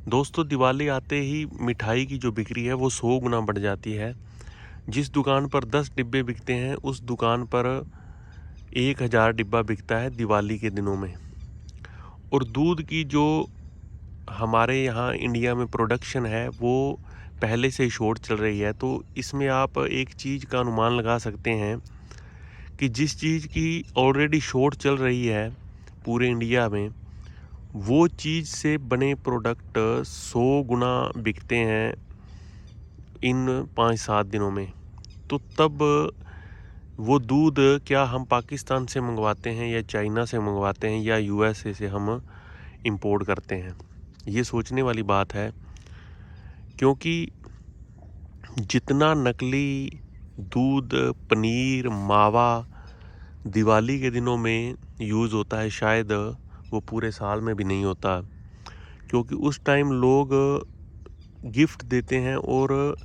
दोस्तों दिवाली आते ही मिठाई की जो बिक्री है वो 100 गुना बढ़ जाती है। जिस दुकान पर 10 डिब्बे बिकते हैं उस दुकान पर 1000 डिब्बा बिकता है दिवाली के दिनों में। और दूध की जो हमारे यहाँ इंडिया में प्रोडक्शन है वो पहले से ही शॉर्ट चल रही है। तो इसमें आप एक चीज़ का अनुमान लगा सकते हैं कि जिस चीज़ की ऑलरेडी शॉर्ट चल रही है पूरे इंडिया में, वो चीज़ से बने प्रोडक्ट 100 गुना बिकते हैं इन 5-7 दिनों में। तो तब वो दूध क्या हम पाकिस्तान से मंगवाते हैं या चाइना से मंगवाते हैं या यूएसए से हम इंपोर्ट करते हैं, ये सोचने वाली बात है। क्योंकि जितना नकली दूध, पनीर, मावा दिवाली के दिनों में यूज़ होता है, शायद वो पूरे साल में भी नहीं होता। क्योंकि उस टाइम लोग गिफ्ट देते हैं और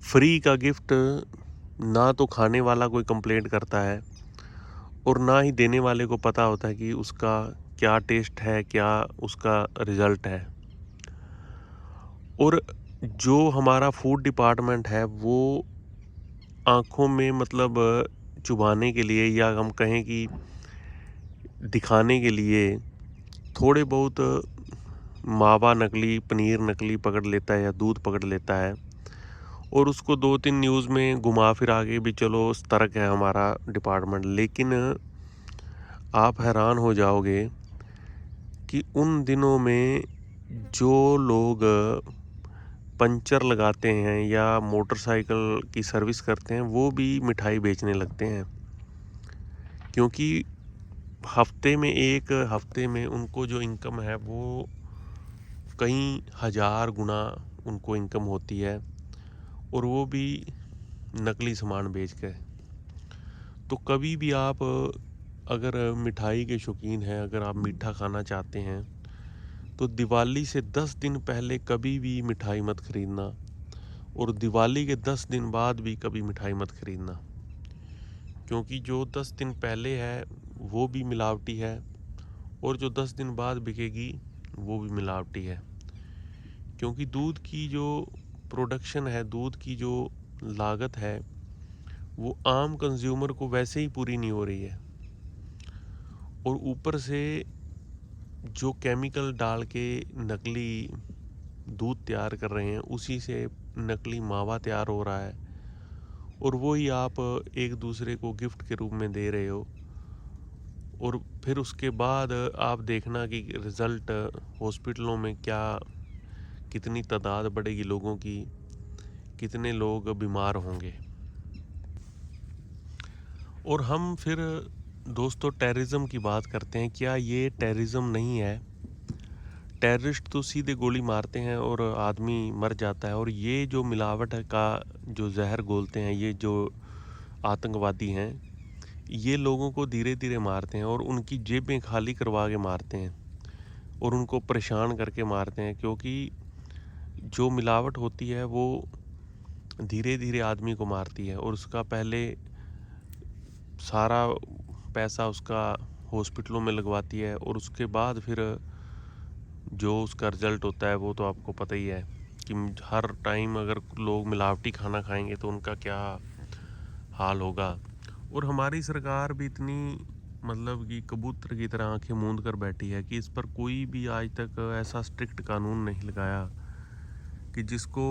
फ्री का गिफ्ट ना तो खाने वाला कोई कंप्लेंट करता है और ना ही देने वाले को पता होता है कि उसका क्या टेस्ट है, क्या उसका रिज़ल्ट है। और जो हमारा फूड डिपार्टमेंट है वो आँखों में मतलब चुभाने के लिए या हम कहें कि दिखाने के लिए थोड़े बहुत मावा नकली, पनीर नकली पकड़ लेता है या दूध पकड़ लेता है और उसको 2-3 न्यूज़ में घुमा फिरा के भी चलो सतर्क है हमारा डिपार्टमेंट। लेकिन आप हैरान हो जाओगे कि उन दिनों में जो लोग पंचर लगाते हैं या मोटरसाइकिल की सर्विस करते हैं वो भी मिठाई बेचने लगते हैं। क्योंकि हफ्ते में उनको जो इनकम है वो कई हज़ार गुना उनको इनकम होती है और वो भी नकली सामान बेच के। तो कभी भी आप अगर मिठाई के शौकीन हैं, अगर आप मीठा खाना चाहते हैं तो दिवाली से 10 दिन पहले कभी भी मिठाई मत खरीदना और दिवाली के 10 दिन बाद भी कभी मिठाई मत खरीदना। क्योंकि जो 10 दिन पहले है वो भी मिलावटी है और जो 10 दिन बाद बिकेगी वो भी मिलावटी है। क्योंकि दूध की जो प्रोडक्शन है, दूध की जो लागत है, वो आम कंज्यूमर को वैसे ही पूरी नहीं हो रही है और ऊपर से जो केमिकल डाल के नकली दूध तैयार कर रहे हैं उसी से नकली मावा तैयार हो रहा है और वो ही आप एक दूसरे को गिफ्ट के रूप में दे रहे हो। और फिर उसके बाद आप देखना कि रिज़ल्ट हॉस्पिटलों में क्या, कितनी तादाद बढ़ेगी लोगों की, कितने लोग बीमार होंगे। और हम फिर दोस्तों टेररिज्म की बात करते हैं, क्या ये टेररिज्म नहीं है? टेररिस्ट तो सीधे गोली मारते हैं और आदमी मर जाता है और ये जो मिलावट का जो जहर घोलते हैं, ये जो आतंकवादी हैं, ये लोगों को धीरे धीरे मारते हैं और उनकी जेबें खाली करवा के मारते हैं और उनको परेशान करके मारते हैं। क्योंकि जो मिलावट होती है वो धीरे धीरे आदमी को मारती है और उसका पहले सारा पैसा उसका हॉस्पिटलों में लगवाती है और उसके बाद फिर जो उसका रिज़ल्ट होता है वो तो आपको पता ही है कि हर टाइम अगर लोग मिलावटी खाना खाएंगे तो उनका क्या हाल होगा। और हमारी सरकार भी इतनी मतलब कि कबूतर की तरह आंखें मूंद कर बैठी है कि इस पर कोई भी आज तक ऐसा स्ट्रिक्ट कानून नहीं लगाया कि जिसको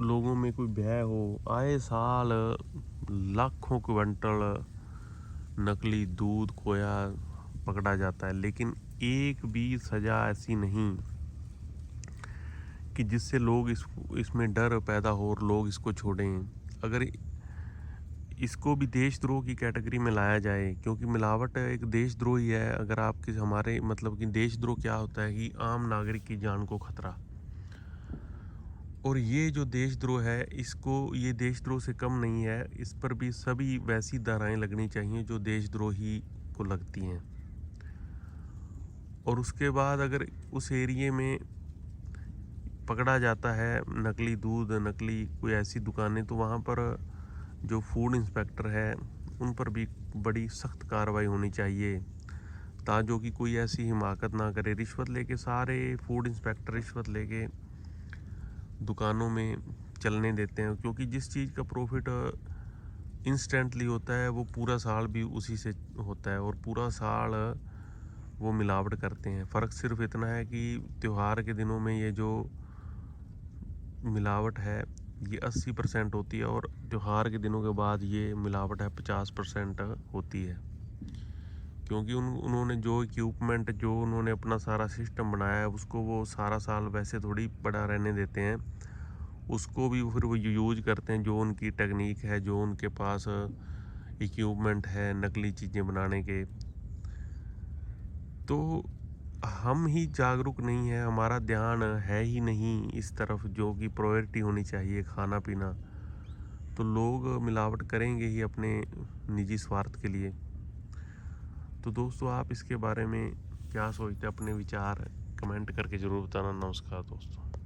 लोगों में कोई भय हो। आए साल लाखों क्विंटल नकली दूध खोया पकड़ा जाता है, लेकिन एक भी सज़ा ऐसी नहीं कि जिससे लोग इसमें डर पैदा हो और लोग इसको छोड़ें। अगर इसको भी देशद्रोह की कैटेगरी में लाया जाए, क्योंकि मिलावट एक देशद्रोह ही है। अगर आप किसी हमारे मतलब कि देशद्रोह क्या होता है कि आम नागरिक की जान को खतरा, और ये जो देशद्रोह है इसको, ये देशद्रोह से कम नहीं है। इस पर भी सभी वैसी धाराएं लगनी चाहिए जो देशद्रोही को लगती हैं। और उसके बाद अगर उस एरिए में पकड़ा जाता है नकली दूध, नकली कोई ऐसी दुकानें, तो वहाँ पर जो फूड इंस्पेक्टर है उन पर भी बड़ी सख्त कार्रवाई होनी चाहिए ताजों की कोई ऐसी हिमाकत ना करे। रिश्वत लेके सारे फूड इंस्पेक्टर रिश्वत लेके दुकानों में चलने देते हैं, क्योंकि जिस चीज़ का प्रॉफिट इंस्टेंटली होता है वो पूरा साल भी उसी से होता है, और पूरा साल वो मिलावट करते हैं। फ़र्क सिर्फ इतना है कि त्योहार के दिनों में ये जो मिलावट है ये 80% होती है, और त्योहार के दिनों के बाद ये मिलावट है 50% होती है। क्योंकि उन्होंने जो इक्विपमेंट, जो उन्होंने अपना सारा सिस्टम बनाया है, उसको वो सारा साल वैसे थोड़ी पड़ा रहने देते हैं। उसको भी फिर वो यूज करते हैं, जो उनकी टेक्निक है, जो उनके पास इक्विपमेंट है नकली चीज़ें बनाने के। तो हम ही जागरूक नहीं है, हमारा ध्यान है ही नहीं इस तरफ, जो कि प्रायोरिटी होनी चाहिए खाना पीना। तो लोग मिलावट करेंगे ही अपने निजी स्वार्थ के लिए। तो दोस्तों, आप इसके बारे में क्या सोचते हैं? अपने विचार कमेंट करके ज़रूर बताना। नमस्कार दोस्तों।